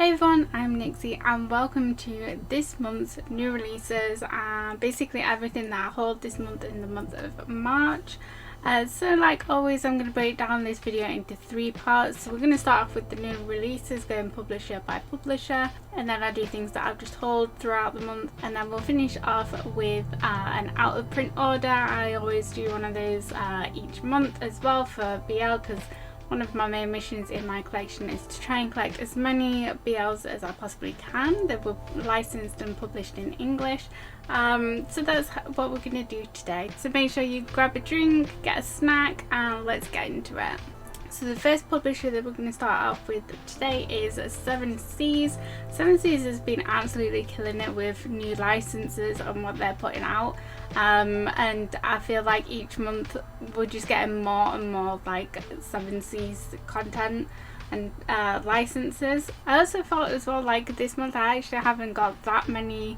Hi everyone, I'm Nixie and welcome to this month's new releases and basically everything that I hold this month in the month of March. So like always, I'm going to break down this video into three parts. So we're going to start off with the new releases, going publisher by publisher, and then I do things that I've just hauled throughout the month, and then we'll finish off with an out of print order. I always do one of those each month as well for BL, because one of my main missions in my collection is to try and collect as many BLs as I possibly can that were licensed and published in English. So that's what we're going to do today. So make sure you grab a drink, get a snack, and let's get into it. So the first publisher that we're going to start off with today is Seven Seas. Seven Seas has been absolutely killing it with new licenses and what they're putting out. And I feel like each month we're just getting more and more like Seven Seas content and licenses. I also thought as well, like this month I actually haven't got that many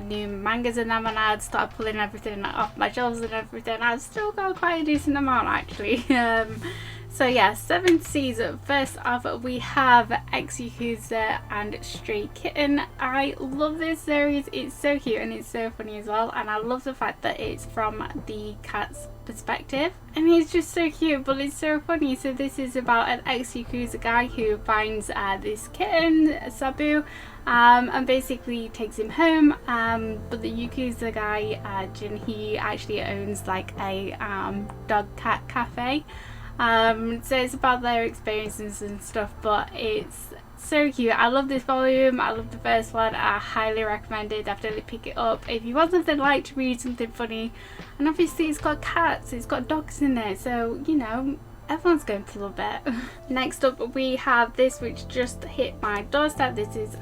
new mangas in them, and I had started pulling everything off my shelves and everything. I've still got quite a decent amount actually. So yeah, Seven Seas. First off, we have Ex-Yakuza and Stray Kitten. I love this series. It's so cute and it's so funny as well, and I love the fact that it's from the cat's perspective, and he's just so cute, but it's so funny. So this is about an ex-Yakuza guy who finds this kitten, Sabu, and basically takes him home, but the Yakuza guy, Jin, he actually owns like a dog cat cafe. So it's about their experiences and stuff, but it's so cute. I love this volume. I love the first one. I highly recommend it. Definitely pick it up if you want something light to read, something funny. And obviously it's got cats, it's got dogs in there, so you know everyone's going to love it. Next up we have this, which just hit my doorstep. This is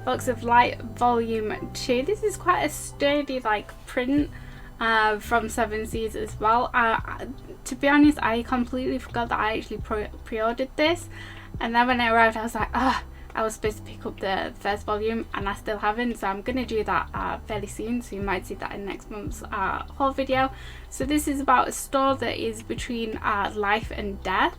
Box of Light volume 2. This is quite a sturdy like print from Seven Seas as well. To be honest, I completely forgot that I actually pre-ordered this, and then when it arrived I was like, I was supposed to pick up the first volume and I still haven't, so I'm going to do that fairly soon, so you might see that in next month's haul video. So this is about a store that is between life and death,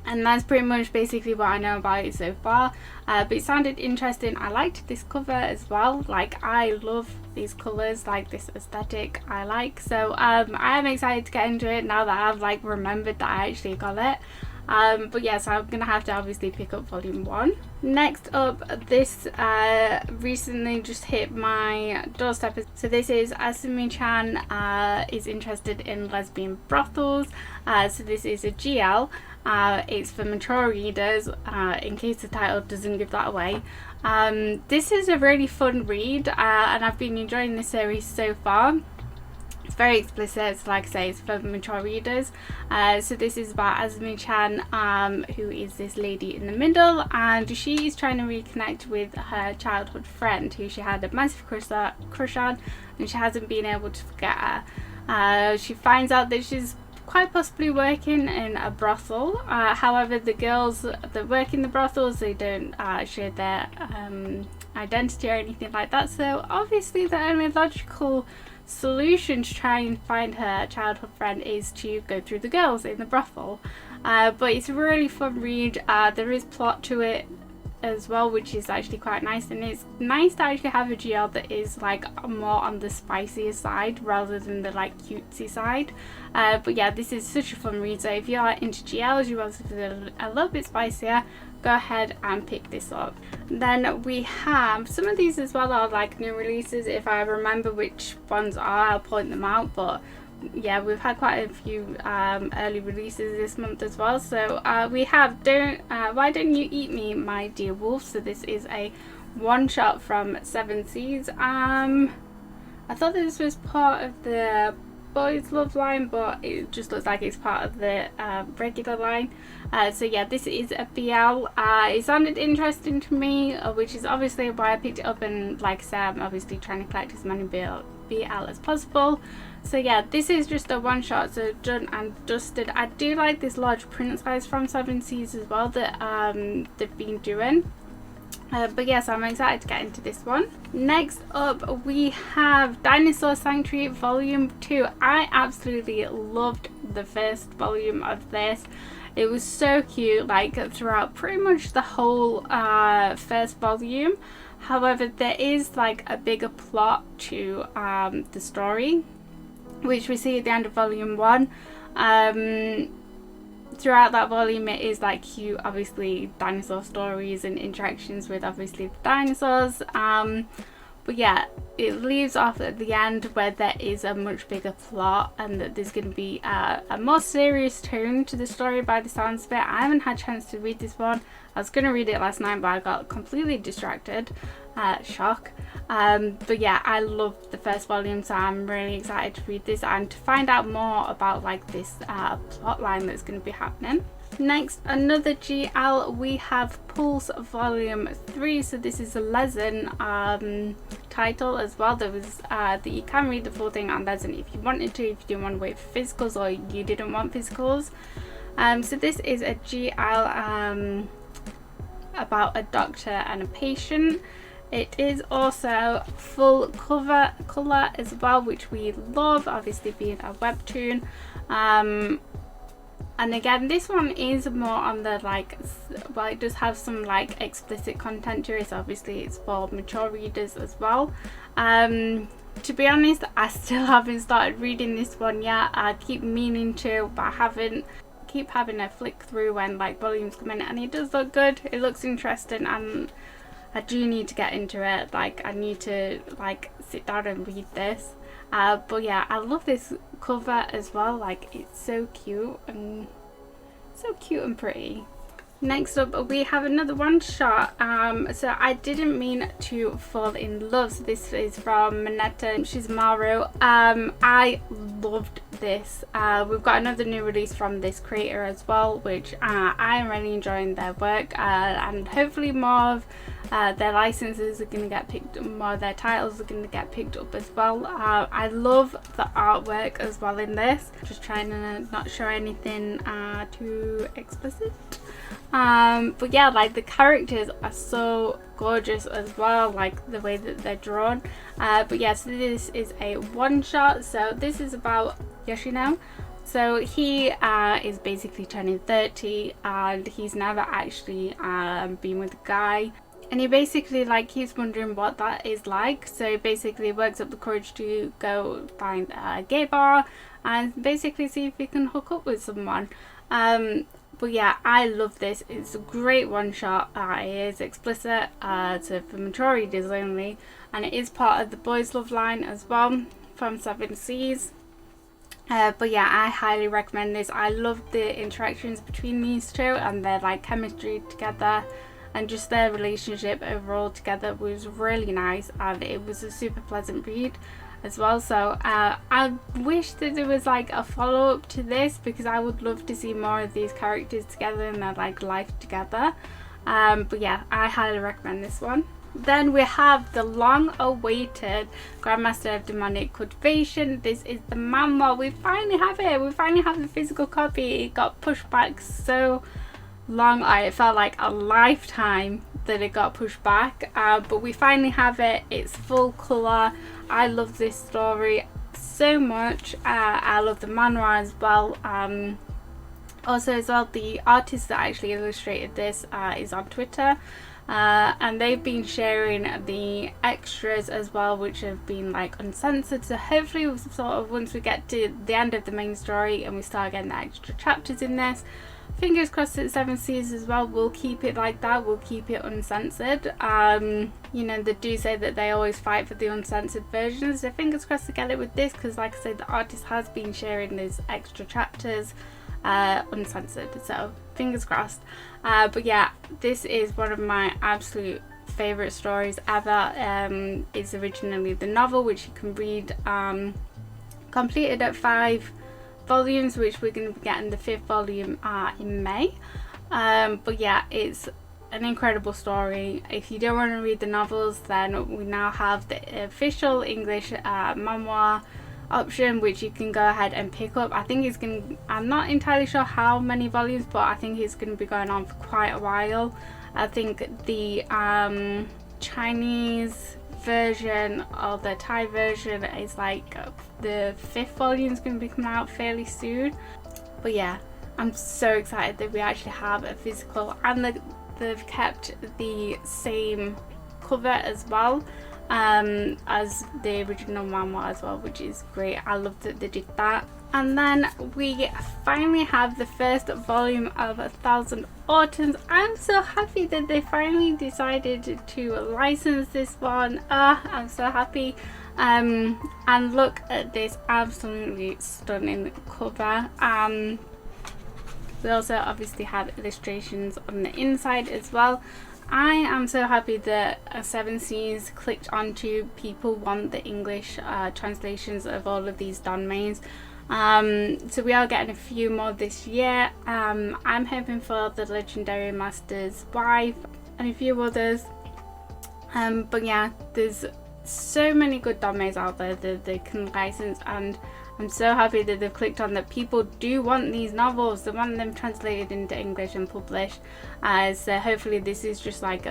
and that's pretty much basically what I know about it so far, but it sounded interesting. I liked this cover as well. Like I love these colours, like this aesthetic I like, so I am excited to get into it now that I've like remembered that I actually got it. But yeah, so I'm gonna have to obviously pick up volume 1. Next up, this recently just hit my doorstep. So this is Asumi-chan is interested in lesbian brothels. So this is a GL. It's for mature readers, in case the title doesn't give that away. This is a really fun read, and I've been enjoying this series so far. It's very explicit. It's like I say, it's for mature readers. So this is about Asumi-chan, who is this lady in the middle, and she is trying to reconnect with her childhood friend who she had a massive crush on, and she hasn't been able to forget her. She finds out that she's quite possibly working in a brothel. However, the girls that work in the brothels, they don't share their identity or anything like that, so obviously the only logical solution to try and find her childhood friend is to go through the girls in the brothel. But it's a really fun read. There is plot to it as well, which is actually quite nice, and it's nice to actually have a GL that is like more on the spicier side rather than the like cutesy side. But yeah, this is such a fun read, so if you are into GLs, you want something a little bit spicier, go ahead and pick this up. Then we have some of these as well are like new releases. If I remember which ones are, I'll point them out, but yeah, we've had quite a few early releases this month as well. So we have Why Don't You Eat Me, My Dear Wolf. So this is a one shot from Seven Seas. I thought this was part of the boys love line, but it just looks like it's part of the regular line. So yeah, this is a BL. It sounded interesting to me, which is obviously why I picked it up, and like I said, I'm obviously trying to collect as many BL as possible. So yeah, this is just a one shot, so done and dusted. I do like this large print size from Seven Seas as well that they've been doing. But yes, I'm excited to get into this one. Next up we have Dinosaur Sanctuary Volume 2. I absolutely loved the first volume of this. It was so cute, like throughout pretty much the whole first volume. However, there is like a bigger plot to the story, which we see at the end of volume 1. Throughout that volume, it is like cute, obviously, dinosaur stories and interactions with obviously the dinosaurs. But yeah, it leaves off at the end where there is a much bigger plot, and that there's going to be a more serious tone to the story by the sounds of it. I haven't had a chance to read this one. I was going to read it last night, but I got completely distracted. Shock. But yeah, I loved the first volume, so I'm really excited to read this and to find out more about like this plot line that's going to be happening. Next, another GL, we have Pulse Volume 3. So this is a lesson title as well. There was that you can read the full thing on lesson if you wanted to, if you didn't want to wait for physicals or you didn't want physicals. So this is a GL about a doctor and a patient. It is also full colour as well, which we love, obviously being a webtoon. And again, this one is more on the like, well, it does have some like explicit content to it, so obviously it's for mature readers as well. To be honest, I still haven't started reading this one yet. I keep meaning to, but I haven't. Keep having a flick through when like volumes come in, and it does look good. It looks interesting, and I do need to get into it. Like, I need to like sit down and read this. But yeah, I love this cover as well. Like, it's so cute and pretty. Next up, we have another one shot. So I didn't mean to fall in love. So this is from Mineta Shizumaru. I loved this. We've got another new release from this creator as well, which I am really enjoying their work, and hopefully more of their licenses are going to get picked up, more of their titles are going to get picked up as well. I love the artwork as well in this. Just trying to not show anything too explicit. But yeah, like the characters are so gorgeous as well, like the way that they're drawn. But yeah, so this is a one shot. So this is about Yoshino. So he is basically turning 30, and he's never actually been with a guy. And he basically like keeps wondering what that is like. So he basically works up the courage to go find a gay bar and basically see if he can hook up with someone. But yeah, I love this. It's a great one shot. It is explicit, so for mature readers only, and it is part of the Boys Love line as well from 7 Seas. But yeah, I highly recommend this. I love the interactions between these two and their like chemistry together, and just their relationship overall together was really nice, and it was a super pleasant read as well. So I wish that there was like a follow-up to this, because I would love to see more of these characters together and their like life together. But yeah, I highly recommend this one. Then we have the long-awaited Grandmaster of Demonic Cultivation. This is the manhwa. We finally have it. We finally have the physical copy. It got pushed back so long. It felt like a lifetime that it got pushed back, but we finally have it. It's full colour. I love this story so much. I love the manhwa as well. Also as well, the artist that actually illustrated this is on Twitter, and they've been sharing the extras as well, which have been like uncensored. So hopefully sort of once we get to the end of the main story and we start getting the extra chapters in this, fingers crossed that 7 Seas as well will keep it like that, will keep it uncensored. You know, they do say that they always fight for the uncensored versions, so fingers crossed to get it with this, because like I said, the artist has been sharing these extra chapters uncensored, so fingers crossed. But yeah, this is one of my absolute favourite stories ever. It's originally the novel, which you can read completed at 5 volumes, which we're going to be getting the 5th volume in May. But yeah, it's an incredible story. If you don't want to read the novels, then we now have the official English manhwa option, which you can go ahead and pick up. I think it's going to, I'm not entirely sure how many volumes, but I think it's going to be going on for quite a while. I think the Chinese version or the Thai version is like the 5th volume is going to be coming out fairly soon. But yeah, I'm so excited that we actually have a physical, and they've kept the same cover as well as the original manhwa as well, which is great. I love that they did that. And then we finally have the first volume of 1,000 Autumns. I'm so happy that they finally decided to license this one. I'm so happy. And look at this absolutely stunning cover. We also obviously have illustrations on the inside as well. I am so happy that Seven Seas clicked onto people want the English translations of all of these donmains. So we are getting a few more this year. I'm hoping for the Legendary Master's Wife and a few others. But yeah, there's so many good donmains out there that they can license, and I'm so happy that they've clicked on that. People do want these novels, they want them translated into English and published. So hopefully this is just like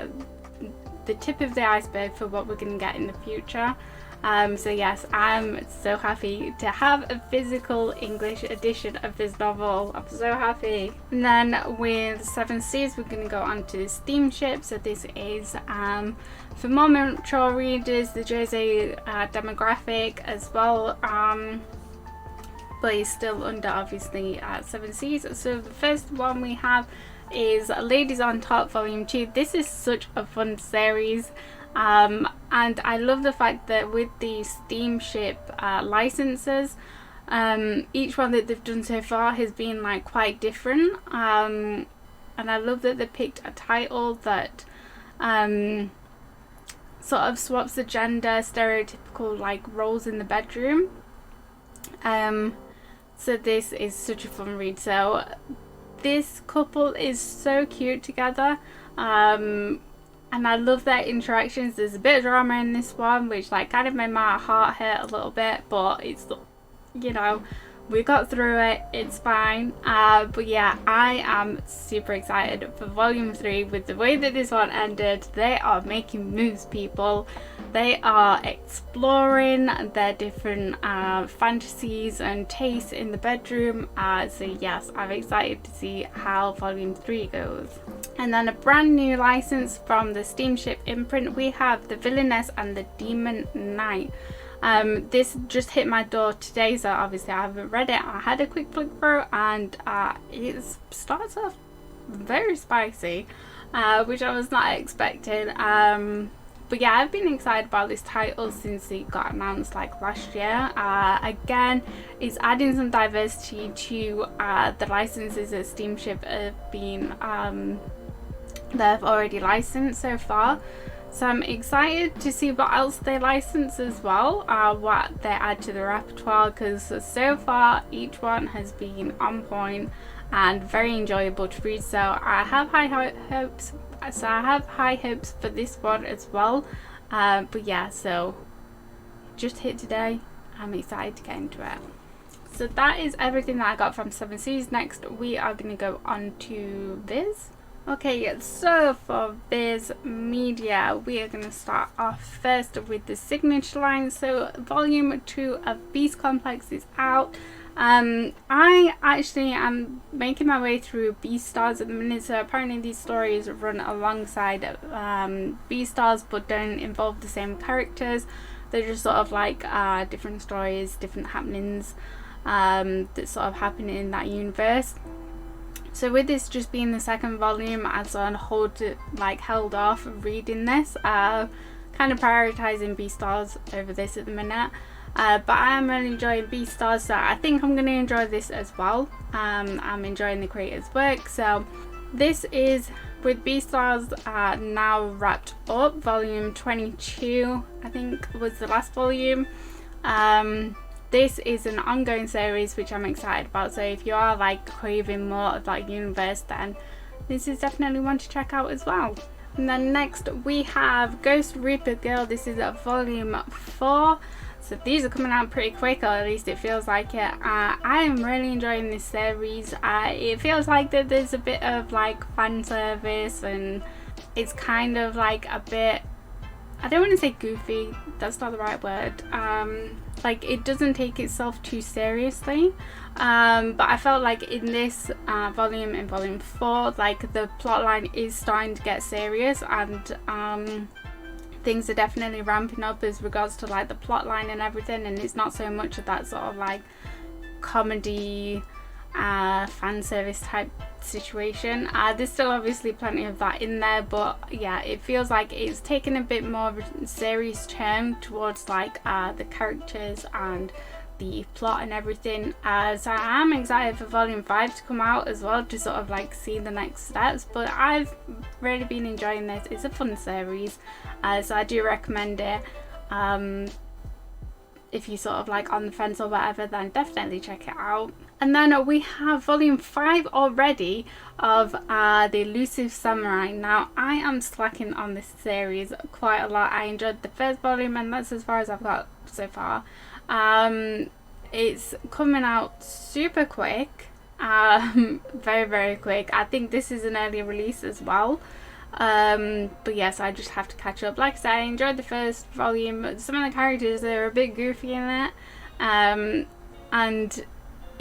the tip of the iceberg for what we're going to get in the future. So yes, I'm so happy to have a physical English edition of this novel. I'm so happy. And then with Seven Seas, we're going to go on to Steamship. So this is for more mature readers, the Jose demographic as well, but it's still under obviously Seven Seas. So the first one we have is Ladies on Top Volume 2. This is such a fun series. And I love the fact that with the Steamship licenses, each one that they've done so far has been like quite different, and I love that they picked a title that sort of swaps the gender stereotypical like roles in the bedroom. So this is such a fun read. So this couple is so cute together. And I love their interactions. There's a bit of drama in this one, which like kind of made my heart hurt a little bit, but it's, you know, we got through it, it's fine. But yeah, I am super excited for volume 3 with the way that this one ended. They are making moves, people. They are exploring their different fantasies and tastes in the bedroom. So yes, I'm excited to see how volume 3 goes. And then a brand new license from the Steamship imprint, we have The Villainess and the Demon Knight. This just hit my door today, so obviously I haven't read it. I had a quick flick through, and it starts off very spicy, which I was not expecting. But yeah, I've been excited about this title since it got announced like last year. Again, it's adding some diversity to the licenses that Steamship have been they've already licensed so far. So I'm excited to see what else they license as well, what they add to the repertoire, because so far each one has been on point and very enjoyable to read. So I have high hopes. So I have high hopes for this one as well. But yeah, so just hit today. I'm excited to get into it. So that is everything that I got from Seven Seas. Next we are going to go on to Viz. Okay, so for Viz Media, we are going to start off first with the signature line. So volume 2 of Beast Complex is out. I actually am making my way through Beastars at the minute, so apparently these stories run alongside Beastars but don't involve the same characters. They're just sort of like different stories, different happenings that sort of happen in that universe. So with this just being the second volume, I sort of held off reading this, kind of prioritizing Beastars over this at the minute. But I am really enjoying Beastars, so I think I'm going to enjoy this as well. I'm enjoying the creator's work. So this is with Beastars now wrapped up. Volume 22 I think was the last volume. This is an ongoing series which I'm excited about, so if you are like craving more of that universe, then this is definitely one to check out as well. And then next we have Ghost Reaper Girl. This is volume 4. So these are coming out pretty quick, or at least it feels like it. I am really enjoying this series. It feels like that there's a bit of like fan service, and it's kind of like a bit I don't want to say goofy, that's not the right word. Like, it doesn't take itself too seriously. But I felt like in this volume, in volume 4, like the plot line is starting to get serious, and things are definitely ramping up as regards to like the plot line and everything, and it's not so much of that sort of like comedy fan service type situation. There's still obviously plenty of that in there, but yeah, it feels like it's taken a bit more of a serious turn towards like the characters and the plot and everything. So I am excited for volume 5 to come out as well, to sort of like see the next steps, but I've really been enjoying this. It's a fun series, so I do recommend it. If you sort of like on the fence or whatever, then definitely check it out. And then we have volume 5 already of The Elusive Samurai. Now, I am slacking on this series quite a lot. I enjoyed the first volume, and that's as far as I've got so far. It's coming out super quick, very, very quick. I think this is an early release as well. But yes, I just have to catch up. Like I said, I enjoyed the first volume. Some of the characters, they're a bit goofy in it, and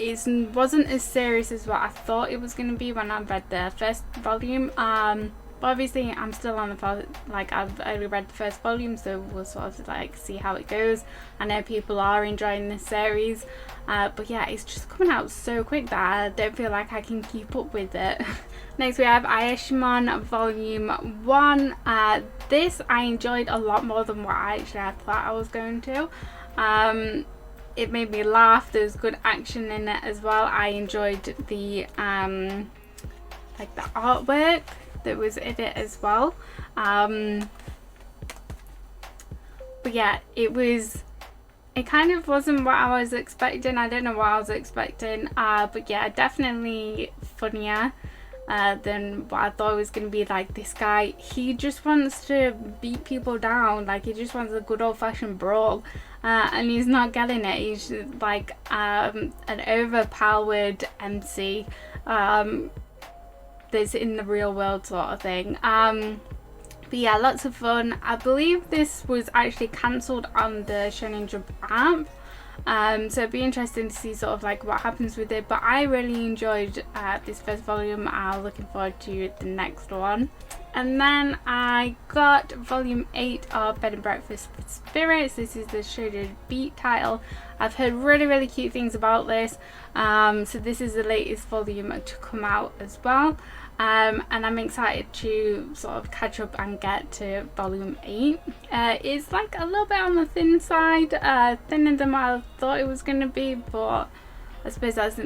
it wasn't as serious as what I thought it was going to be when I read the first volume. But obviously I'm still on the like, I've only read the first volume, so we'll sort of like see how it goes. I know people are enjoying this series, but yeah, it's just coming out so quick that I don't feel like I can keep up with it. Next we have Ayashimon volume 1. This I enjoyed a lot more than what I thought I was going to. It made me laugh. There's good action in it as well. I enjoyed the like the artwork that was in it as well. But yeah, it kind of wasn't what I was expecting. I don't know what I was expecting, but yeah, definitely funnier than what I thought it was going to be. Like, this guy, he just wants to beat people down. Like, he just wants a good old-fashioned brawl, and he's not getting it. He's like an overpowered MC that's in the real world sort of thing. But yeah, lots of fun. I believe this was actually cancelled on the Shonen Jump app, so it'd be interesting to see sort of like what happens with it. But I really enjoyed this first volume. I'm looking forward to the next one. And then I got volume 8 of Bed and Breakfast for Spirits. This is the Shaded Beat title. I've heard really, really cute things about this. So this is the latest volume to come out as well. And I'm excited to sort of catch up and get to volume 8. It's like a little bit on the thin side, thinner than what I thought it was going to be, but I suppose that's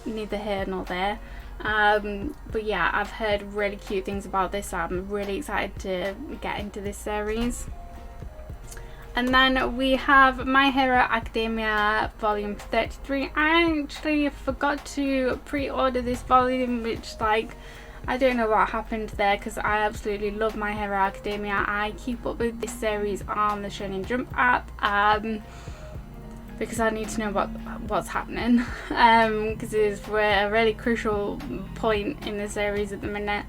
neither here nor there. But yeah, I've heard really cute things about this, so I'm really excited to get into this series. And then we have My Hero Academia volume 33. I actually forgot to pre-order this volume, which, like, I don't know what happened there, because I absolutely love My Hero Academia. I keep up with this series on the Shonen Jump app, because I need to know what's happening, because we're at a really crucial point in the series at the minute.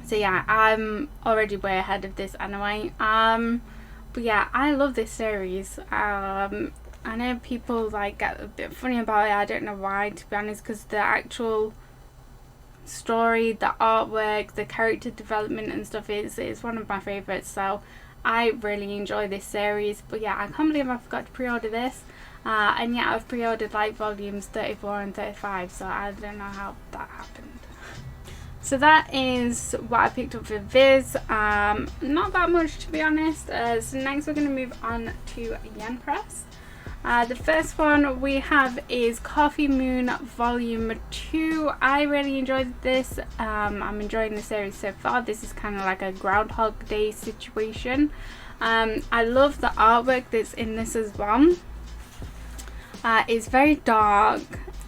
So yeah, I'm already way ahead of this anyway. But yeah, I love this series. I know people like get a bit funny about it. I don't know why, to be honest, because the actual story, the artwork, the character development and stuff is one of my favourites. So I really enjoy this series. But yeah, I can't believe I forgot to pre-order this. And yeah, I've pre-ordered like volumes 34 and 35, so I don't know how that happened. So that is what I picked up for Viz. Not that much, to be honest. So next we're going to move on to Yen Press. The first one we have is Coffee Moon Volume 2. I really enjoyed this. I'm enjoying the series so far. This is kind of like a Groundhog Day situation. I love the artwork that's in this as well. It's very dark,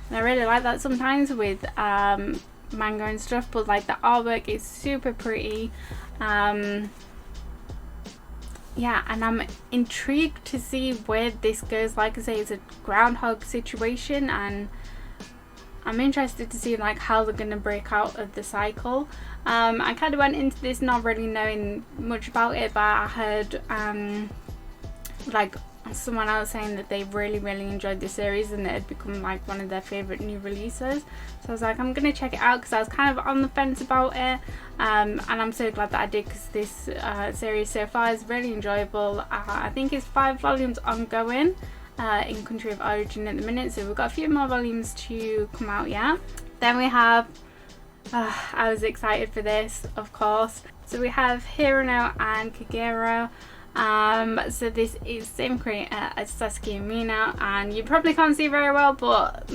and I really like that sometimes with manga and stuff, but like the artwork is super pretty. Yeah, and I'm intrigued to see where this goes. Like I say, it's a groundhog situation, and I'm interested to see like how they're going to break out of the cycle. I kind of went into this not really knowing much about it, but I heard like someone else saying that they really enjoyed the series and it had become like one of their favorite new releases. So I was like, I'm gonna check it out, because I was kind of on the fence about it, and I'm so glad that I did, because this series so far is really enjoyable. I think it's 5 volumes ongoing in country of origin at the minute, so we've got a few more volumes to come out yet. Then we have I was excited for this, of course. So we have Hirono and Kagero. So this is same creator as Sasuke and Mina, and you probably can't see very well, but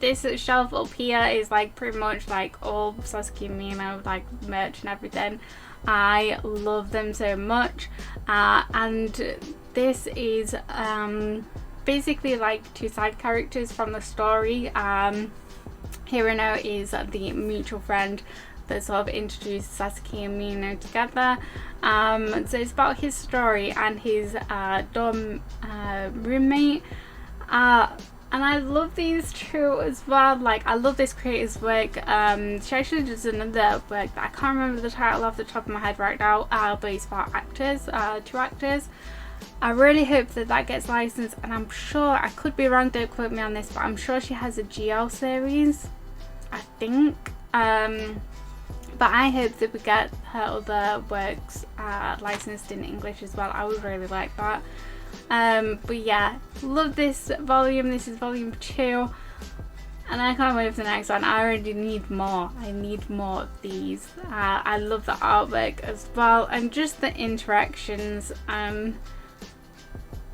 this shelf up here is like pretty much like all Sasuke and Mina, like merch and everything. I love them so much, and this is basically like 2 side characters from the story. Hirono is the mutual friend that sort of introduced Sasuke and Mina together. So it's about his story and his dorm roommate. And I love these two as well. Like, I love this creator's work. She actually does another work that I can't remember the title off the top of my head right now, but it's about actors, 2 actors. I really hope that that gets licensed, and I'm sure, I could be wrong, don't quote me on this, but I'm sure she has a GL series, I think. But I hope that we get her other works licensed in English as well. I would really like that. But yeah, love this volume. This is volume 2. And I can't wait for the next one. I already need more. I need more of these. I love the artwork as well. And just the interactions.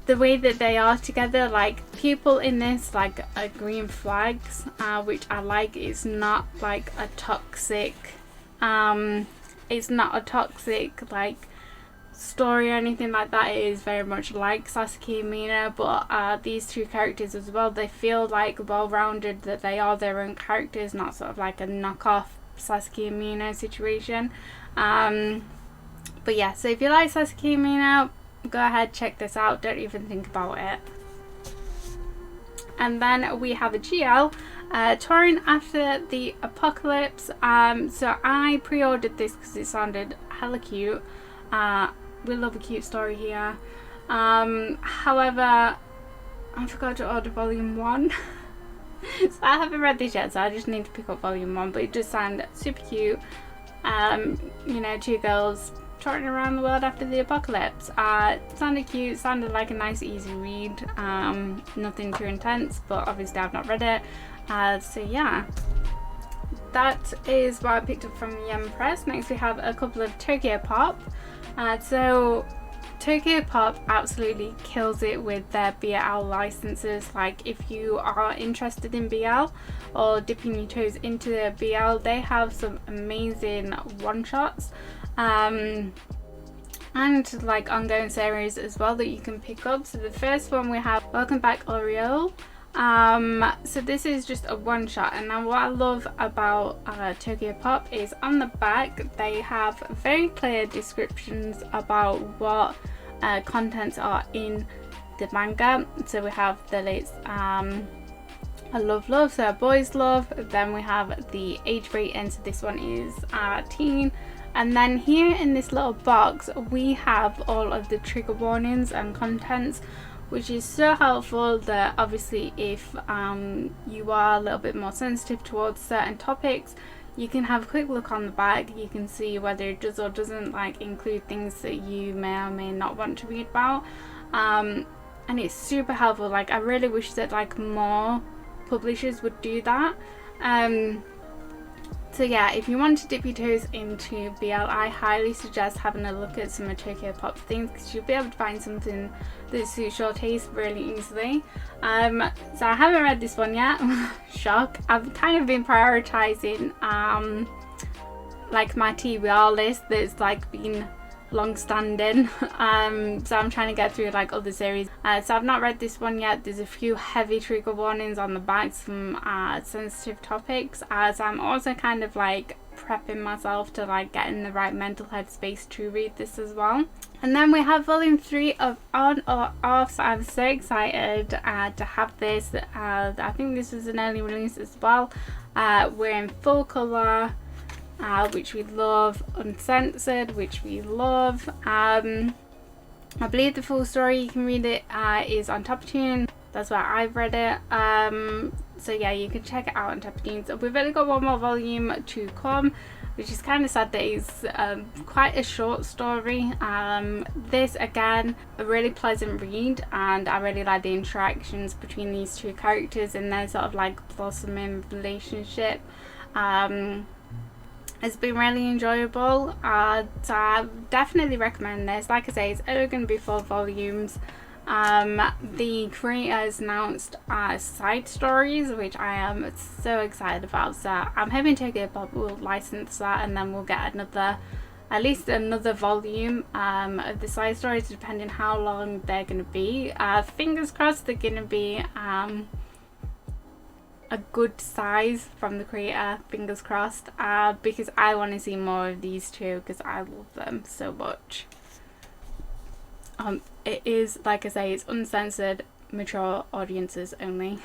The way that they are together. Like, people in this like are green flags. Which I like. It's not like a toxic... it's not a toxic like story or anything like that. It is very much like Sasuke and Mina, but these 2 characters as well, they feel like well-rounded, that they are their own characters, not sort of like a knockoff Sasuke and Mina situation. But yeah, so if you like Sasuke and Mina, go ahead, check this out, don't even think about it. And then we have a GL, touring after the apocalypse. So I pre-ordered this because it sounded hella cute. We love a cute story here. However, I forgot to order volume 1. So I haven't read this yet, so I just need to pick up volume 1, but it just sounded super cute. You know, 2 girls touring around the world after the apocalypse. Sounded cute, sounded like a nice easy read. Nothing too intense, but obviously I've not read it. So yeah, that is what I picked up from Yen Press. Next we have a couple of Tokyo Pop. So Tokyo Pop absolutely kills it with their BL licenses. Like, if you are interested in BL or dipping your toes into the BL, they have some amazing one-shots and like ongoing series as well that you can pick up. So the first one we have Welcome Back Oriole. So this is just a one shot, and now what I love about Tokyo Pop is on the back they have very clear descriptions about what contents are in the manga. So we have the latest a love, so a boys love, then we have the age rating, so this one is teen, and then here in this little box we have all of the trigger warnings and contents, which is so helpful that obviously if you are a little bit more sensitive towards certain topics, you can have a quick look on the back. You can see whether it does or doesn't like include things that you may or may not want to read about, and it's super helpful. Like, I really wish that like more publishers would do that. So yeah, if you want to dip your toes into BL, I highly suggest having a look at some of Tokyo Pop things, because you'll be able to find something that suits your taste really easily. So I haven't read this one yet. Shock. I've kind of been prioritizing like my TBR list that's like been long-standing, so I'm trying to get through like other series. So I've not read this one yet. There's a few heavy trigger warnings on the back, some sensitive topics, so I'm also kind of like prepping myself to like get in the right mental headspace to read this as well. And then we have volume 3 of On or Off, so I'm so excited to have this. I think this was an early release as well. We're in full colour, which we love, uncensored, which we love. I believe the full story, you can read it, is on Toptoon. That's where I've read it. So yeah, you can check it out on Toptoon. So we've only got one more volume to come, which is kind of sad that it's quite a short story. This again, a really pleasant read, and I really like the interactions between these two characters and their sort of like blossoming relationship. It's been really enjoyable, so I definitely recommend this. Like I say, it's only going to be 4 volumes. The creators announced side stories, which I am so excited about, so I'm hoping Tokyo Pop will license that, and then we'll get at least another volume of the side stories, depending how long they're going to be. Fingers crossed they're going to be a good size from the creator, fingers crossed, because I want to see more of these two, because I love them so much. It is, like I say, it's uncensored, mature audiences only.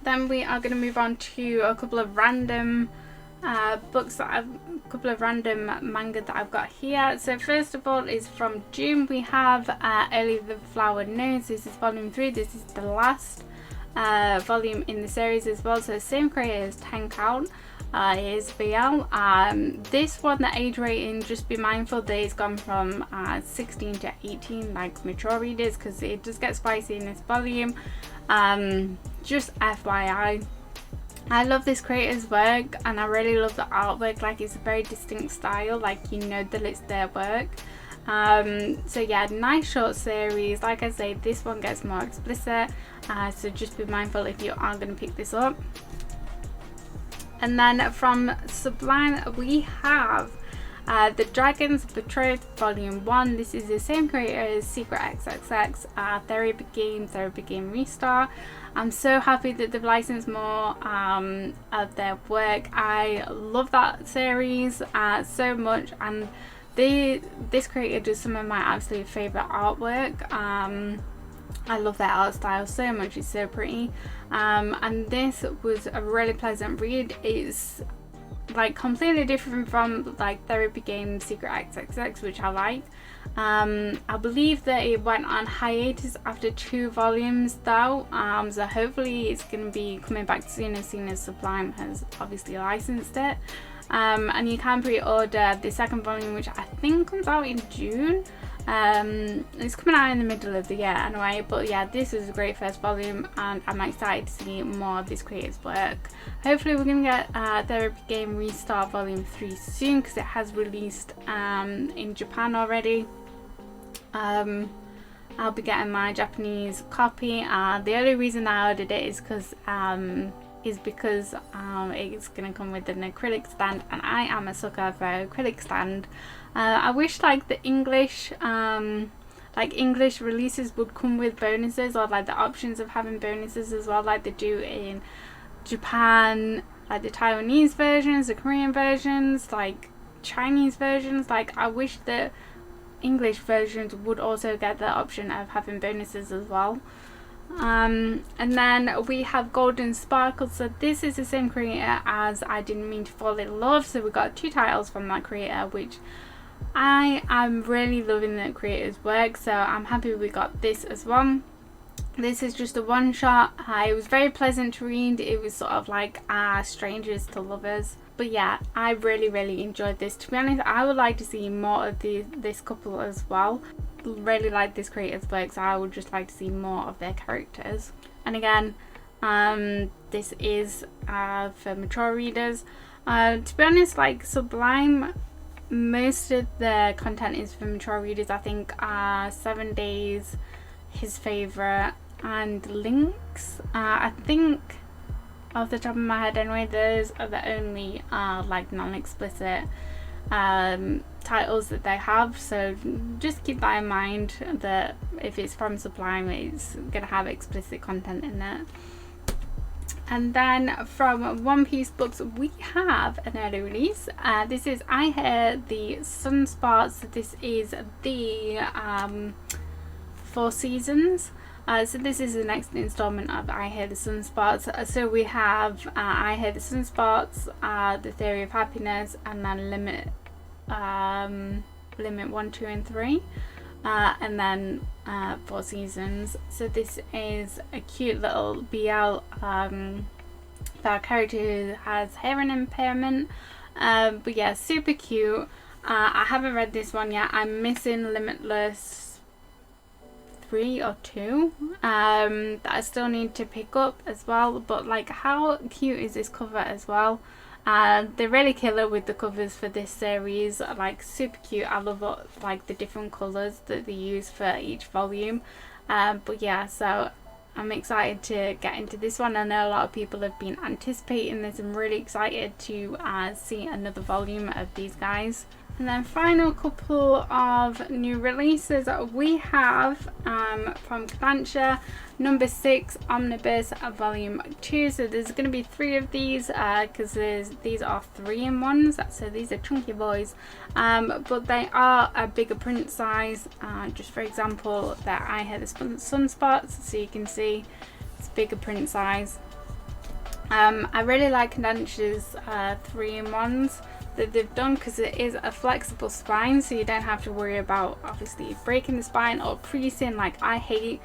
Then we are going to move on to a couple of random books that a couple of random manga that I've got here. So first of all is from June. We have Early the Flower Knows. This is volume 3. This is the last volume in the series as well. So same creator as Ten Count. Is BL. This one, the age rating, just be mindful that it's gone from 16 to 18, like mature readers, because it does get spicy in this volume. Just FYI. I love this creator's work, and I really love the artwork. Like, it's a very distinct style, like you know that it's their work. So yeah, nice short series. Like I say, this one gets more explicit, so just be mindful if you are going to pick this up. And then from Sublime we have The Dragon's Betrothed Volume 1. This is the same creator as Secret XXX, Therapy Game Restart. I'm so happy that they've licensed more of their work. I love that series so much, and this creator does some of my absolute favourite artwork. I love their art style so much, it's so pretty. And this was a really pleasant read. It's like completely different from like Therapy Game Secret XXX, which I like. I believe that it went on hiatus after 2 volumes though, so hopefully it's going to be coming back soon as Sublime has obviously licensed it. And you can pre-order the second volume, which I think comes out in June. It's coming out in the middle of the year anyway, but yeah, this is a great first volume, and I'm excited to see more of this creator's work. Hopefully we're going to get Therapy Game Restart Volume 3 soon, because it has released in Japan already. I'll be getting my Japanese copy. The only reason I ordered it is because it's going to come with an acrylic stand, and I am a sucker for acrylic stand. I wish like the English releases would come with bonuses, or like the options of having bonuses as well, like they do in Japan, like the Taiwanese versions, the Korean versions, like Chinese versions. Like, I wish the English versions would also get the option of having bonuses as well. And then we have Golden Sparkle. So this is the same creator as I Didn't Mean to Fall in Love. So we got 2 titles from that creator, which I am really loving the creator's work, so I'm happy we got this as well. This is just a one shot. It was very pleasant to read. It was sort of like strangers to lovers. But yeah, I really enjoyed this. To be honest, I would like to see more of this couple as well. Really like this creator's work, so I would just like to see more of their characters. And again, this is for mature readers. To be honest, like Sublime, most of the content is for mature readers. I think 7 Days, his favourite, and Links. I think off the top of my head anyway, those are the only like non-explicit titles that they have, so just keep that in mind, that if it's from Sublime, it's gonna have explicit content in it. And then from One Piece Books, we have an early release. This is I Hear the Sunspots. This is the 4 seasons. So this is the next installment of I Hear the Sunspots. So we have I Hear the Sunspots, The Theory of Happiness, and then Limit 1, 2, and 3. And then 4 seasons. So this is a cute little BL that character who has hearing impairment. But yeah, super cute. I haven't read this one yet. I'm missing Limitless 3 or 2 that I still need to pick up as well. But like, how cute is this cover as well? They're really killer with the covers for this series, like super cute. I love like the different colours that they use for each volume. But yeah, so I'm excited to get into this one. I know a lot of people have been anticipating this. I'm really excited to see another volume of these guys. And then final couple of new releases we have from Kodansha, number 6 Omnibus volume 2. So there's going to be 3 of these because these are 3-in-1s, so these are chunky boys, but they are a bigger print size. Just for example, that I Hear the Sunspots, so you can see it's bigger print size. I really like Kodansha's 3-in-1s that they've done, because it is a flexible spine, so you don't have to worry about obviously breaking the spine or creasing. Like, I hate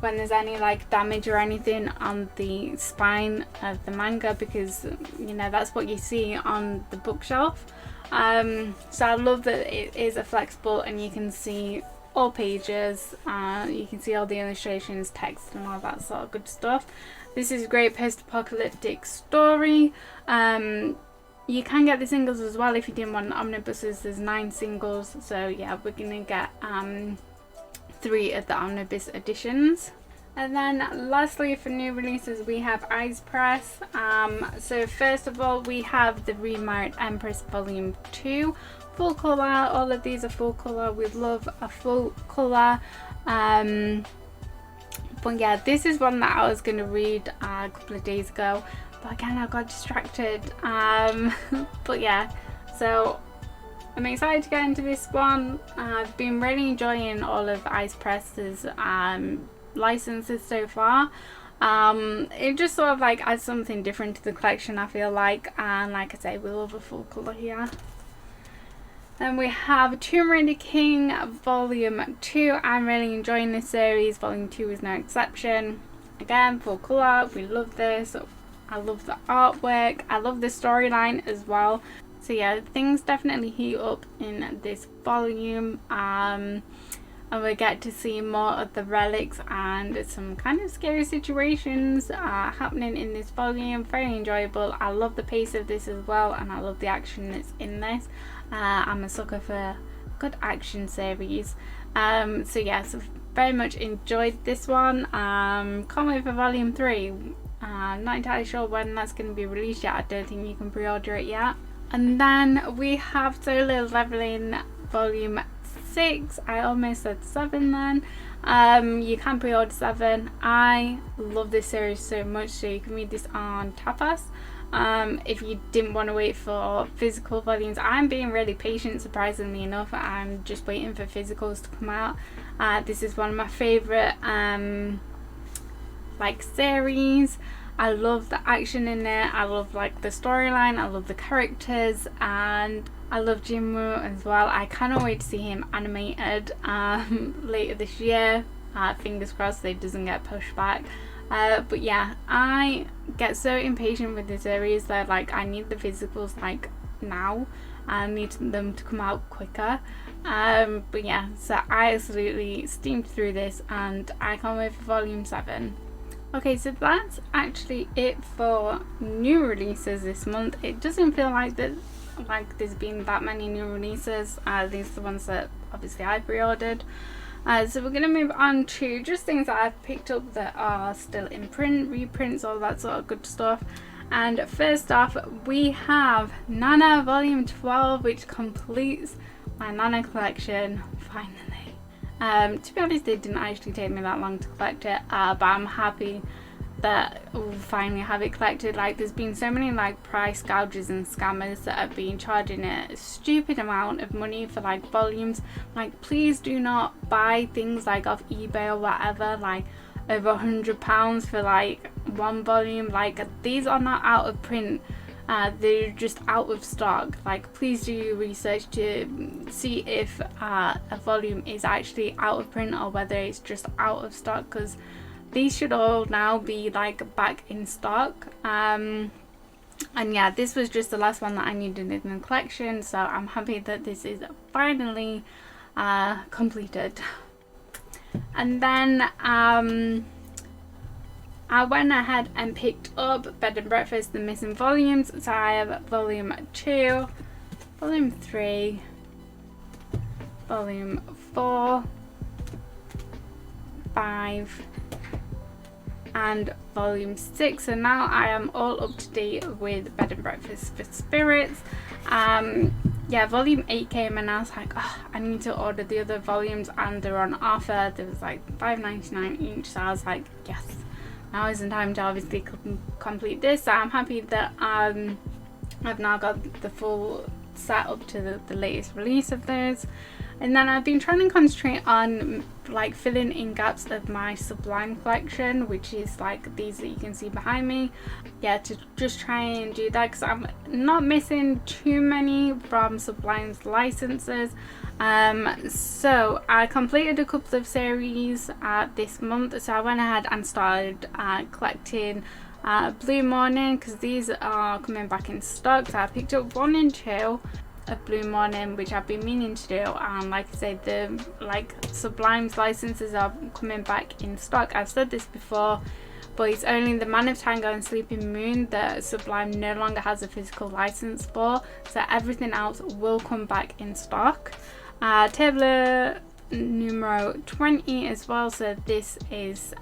when there's any like damage or anything on the spine of the manga, because you know that's what you see on the bookshelf. So I love that it is a flexible and you can see all pages, you can see all the illustrations, text, and all that sort of good stuff. This is a great post-apocalyptic story. You can get the singles as well if you didn't want omnibuses. There's 9 singles, so yeah, we're gonna get 3 of the omnibus editions. And then lastly, for new releases, we have Ice Press. So first of all, we have the Remarried Empress volume 2, full colour. All of these are full colour. We love a full colour. But yeah, this is one that I was going to read a couple of days ago, but again I got distracted. But yeah, so I'm excited to get into this one. I've been really enjoying all of Ice Press's licenses so far. It just sort of like adds something different to the collection, I feel like, and like I say, we love a full colour here. Then we have Tomb Raider King volume 2. I'm really enjoying this series. Volume 2 is no exception. Again, full colour. We love this. I love the artwork. I love the storyline as well. So yeah, things definitely heat up in this volume. And we get to see more of the relics and some kind of scary situations happening in this volume. Very enjoyable. I love the pace of this as well, and I love the action that's in this. I'm a sucker for good action series. So yeah, so very much enjoyed this one. Can't wait for volume 3. Not entirely sure when that's going to be released yet. I don't think you can pre-order it yet. And then we have Solo Leveling volume 6. I almost said 7 then. You can pre-order 7. I love this series so much, so you can read this on Tapas. If you didn't want to wait for physical volumes, I'm being really patient, surprisingly enough. I'm just waiting for physicals to come out. This is one of my favourite like series. I love the action in it. I love like the storyline. I love the characters, and I love Jinwoo as well. I cannot wait to see him animated later this year. Fingers crossed it doesn't get pushed back. But yeah, I get so impatient with the series that like I need the physicals like now. I need them to come out quicker. But yeah, so I absolutely steamed through this, and I can't wait for volume 7. Okay, so that's actually it for new releases this month. It doesn't feel like there's been that many new releases. These are the ones that obviously I pre-ordered. So we're going to move on to just things that I've picked up that are still in print, reprints, all that sort of good stuff. And first off, we have Nana volume 12, which completes my Nana collection finally. To be honest, it didn't actually take me that long to collect it, but I'm happy that we'll finally have it collected. Like, there's been so many like price gougers and scammers that have been charging a stupid amount of money for like volumes. Like, please do not buy things like off eBay or whatever, like over £100 for like one volume. Like, these are not out of print, they're just out of stock. Like, please do your research to see if a volume is actually out of print or whether it's just out of stock, because these should all now be like back in stock. And yeah, this was just the last one that I needed in the collection, so I'm happy that this is finally completed. And then I went ahead and picked up Bed and Breakfast, the missing volumes. So I have volume 2, volume 3, volume 4, 5, and volume 6. So now I am all up to date with Bed and Breakfast for Spirits. Yeah, volume 8 came and I was like, oh, I need to order the other volumes, and they're on offer. There was like $5.99 each, so I was like, yes, now is the time to obviously complete this. So I'm happy that I've now got the full set up to the latest release of those. And then I've been trying to concentrate on like filling in gaps of my Sublime collection, which is like these that you can see behind me. Yeah, to just try and do that, because I'm not missing too many from Sublime's licenses. So I completed a couple of series this month, so I went ahead and started collecting Blue Morning, because these are coming back in stock. So I picked up 1 and 2 of Blue Morning, which I've been meaning to do, and like I said, the like Sublime's licenses are coming back in stock. I've said this before, but it's only the Man of Tango and Sleeping Moon that Sublime no longer has a physical license for, so everything else will come back in stock. Table numero 20 as well, so this is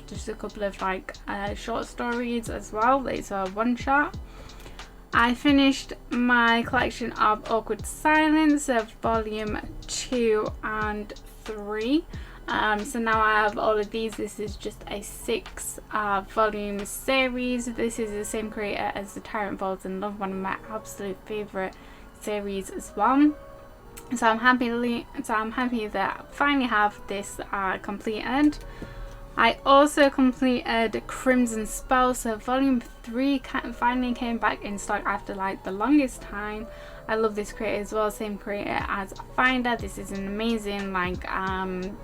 just a couple of like short stories as well. It's a one shot. I finished my collection of Awkward Silence of volume 2 and 3. So now I have all of these. This is just a 6 volume series. This is the same creator as The Tyrant Falls in Love, one of my absolute favourite series as well. So I'm happy that I finally have this completed. I also completed Crimson Spell, so volume 3 finally came back in stock after like the longest time. I love this creator as well, same creator as Finder. This is an amazing like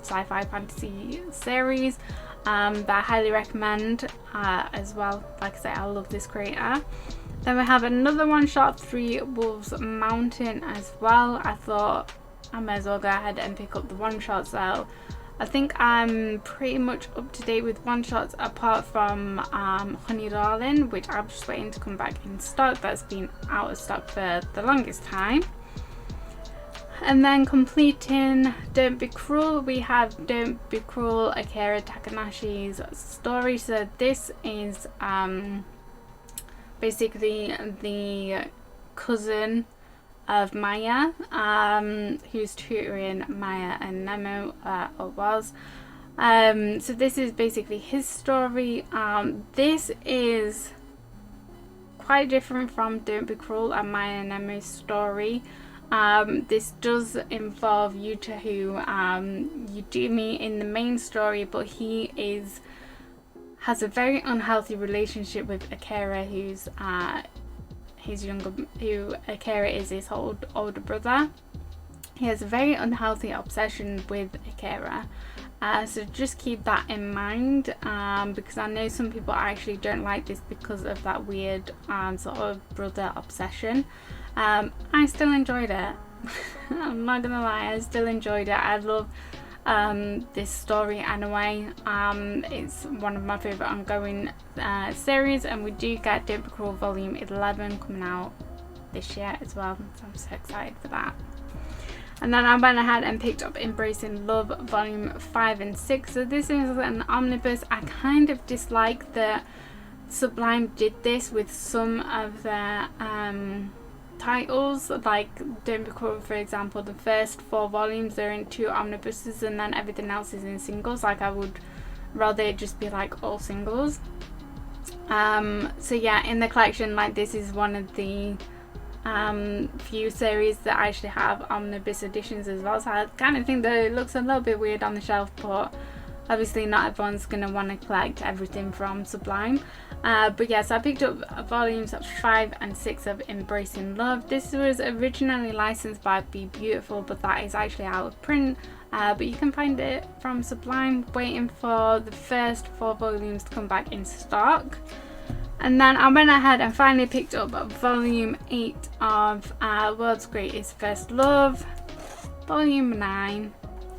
sci-fi fantasy series that I highly recommend as well. Like I say, I love this creator. Then we have another one shot, 3 Wolves Mountain as well. I thought I may as well go ahead and pick up the one shot, so I think I'm pretty much up to date with one shots, apart from Honey Darling, which I'm just waiting to come back in stock. That's been out of stock for the longest time. And then completing Don't Be Cruel, we have Don't Be Cruel, Akira Takanashi's story. So this is basically the cousin of Maya, who's tutoring Maya and Nemo, or was. So this is basically his story. This is quite different from Don't Be Cruel and Maya and Nemo's story. This does involve Yuta, who you do meet in the main story, but he has a very unhealthy relationship with Akira, who's Akira is his older brother. He has a very unhealthy obsession with Akira, so just keep that in mind, because I know some people actually don't like this because of that weird sort of brother obsession. I still enjoyed it. I'm not gonna lie, I still enjoyed it. I love this story anyway. It's one of my favourite ongoing series, and we do get Don't Be Cruel volume 11 coming out this year as well, so I'm so excited for that. And then I went ahead and picked up Embracing Love volume 5 and 6. So this is an omnibus. I kind of dislike that Sublime did this with some of their titles, like Don't Be Cruel, for example. The first 4 volumes are in 2 omnibuses, and then everything else is in singles. Like, I would rather it just be like all singles. So yeah, in the collection, like, this is one of the few series that I actually have omnibus editions as well, so I kind of think that it looks a little bit weird on the shelf, but obviously not everyone's going to want to collect everything from Sublime. But yes, I picked up volumes 5 and 6 of Embracing Love. This was originally licensed by Be Beautiful, but that is actually out of print. But you can find it from Sublime. Waiting for the first 4 volumes to come back in stock. And then I went ahead and finally picked up volume 8 of World's Greatest First Love, volume 9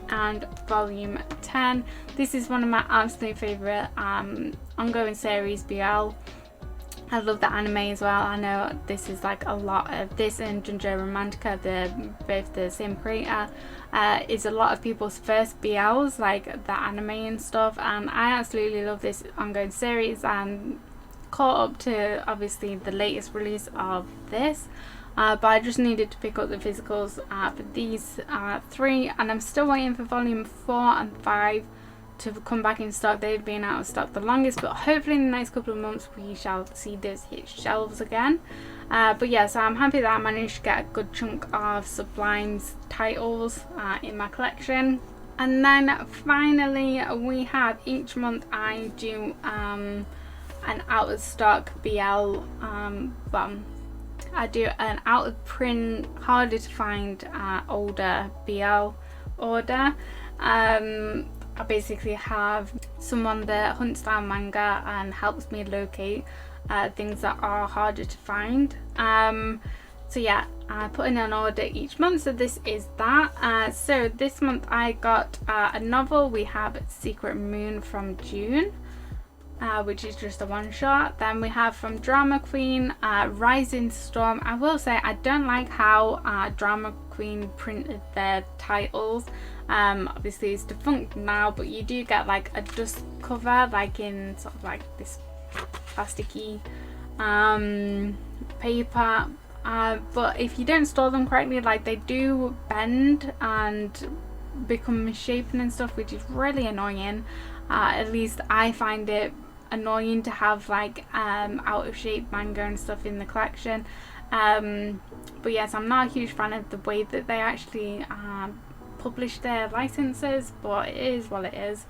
and volume 10. This is one of my absolute favourite ongoing series, BL. I love the anime as well. I know this is like a lot of this, and Junjo Romantica, they're both the same creator, is a lot of people's first BLs, like the anime and stuff, and I absolutely love this ongoing series. And caught up to obviously the latest release of this, but I just needed to pick up the physicals for these 3, and I'm still waiting for volume 4 and 5 to come back in stock. They've been out of stock the longest, but hopefully in the next couple of months we shall see those hit shelves again. But yeah, so I'm happy that I managed to get a good chunk of Sublime's titles in my collection. And then finally we have, each month I do an out of stock BL, I do an out of print, harder to find older BL order. I basically have someone that hunts down manga and helps me locate things that are harder to find. So yeah, I put in an order each month, so this is that. So this month I got a novel. We have Secret Moon from June, which is just a one-shot. Then we have from Drama Queen, Rising Storm. I will say I don't like how Drama Queen printed their titles. Obviously it's defunct now, but you do get like a dust cover, like in sort of like this plasticky paper. But if you don't store them correctly, like, they do bend and become misshapen and stuff, which is really annoying. At least I find it annoying to have like out of shape manga and stuff in the collection. But yes, I'm not a huge fan of the way that they actually publish their licenses, but it is what it is.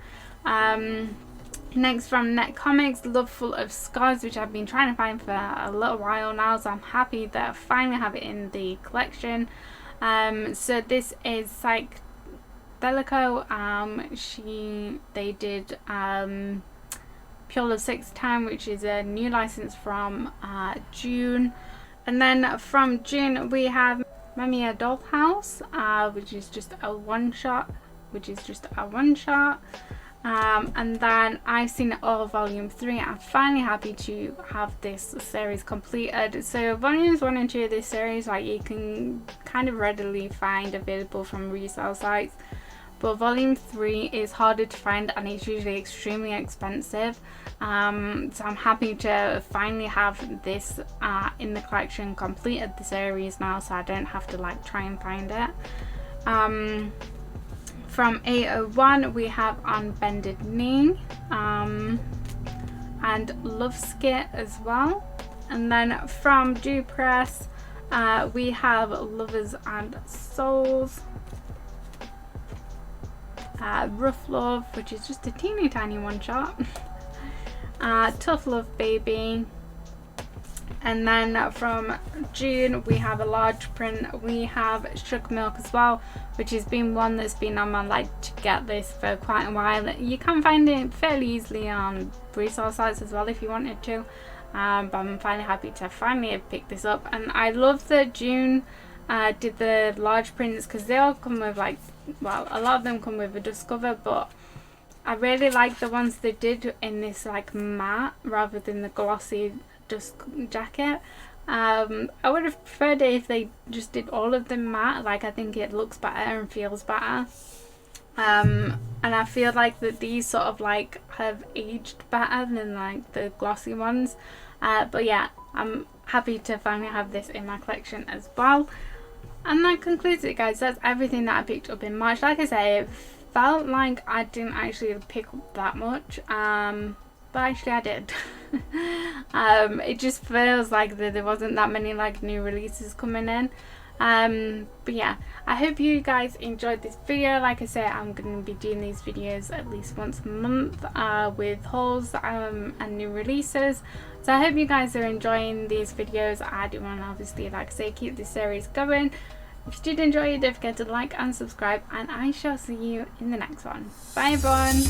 Next from Net Comics, Love Full of Scars, which I've been trying to find for a little while now, so I'm happy that I finally have it in the collection. So this is Psychedelico. They did Pure Love Six Time, which is a new license from June. And then from June we have Mamiya Dollhouse, which is just a one-shot. And then I've Seen It All Volume 3. I'm finally happy to have this series completed. So volumes 1 and 2 of this series, like, you can kind of readily find available from resale sites, but volume 3 is harder to find and it's usually extremely expensive. So I'm happy to finally have this in the collection, completed the series now, so I don't have to like try and find it. From 801 we have On Bended Knee and Love Skit as well. And then from Do Press we have Lovers and Souls, Rough Love, which is just a teeny tiny one shot, Tough Love Baby. And then from June we have a large print. We have Shook Milk as well, which has been one that's been on my like to get list for quite a while. You can find it fairly easily on resale sites as well if you wanted to, but I'm finally happy to finally have picked this up. And I love that June did the large prints, because they all come with like, well, a lot of them come with a dust cover, but I really like the ones they did in this like matte rather than the glossy dust jacket. I would have preferred it if they just did all of them matte. Like, I think it looks better and feels better. And I feel like that these sort of like have aged better than like the glossy ones. But yeah, I'm happy to finally have this in my collection as well. And that concludes it, guys. That's everything that I picked up in March. Like I say, it felt like I didn't actually pick up that much, but actually I did. It just feels like there wasn't that many like new releases coming in. But yeah, I hope you guys enjoyed this video. Like I say, I'm going to be doing these videos at least once a month with hauls and new releases. So I hope you guys are enjoying these videos. I do want to obviously, like I say, keep this series going. If you did enjoy it, don't forget to like and subscribe, and I shall see you in the next one. Bye everyone.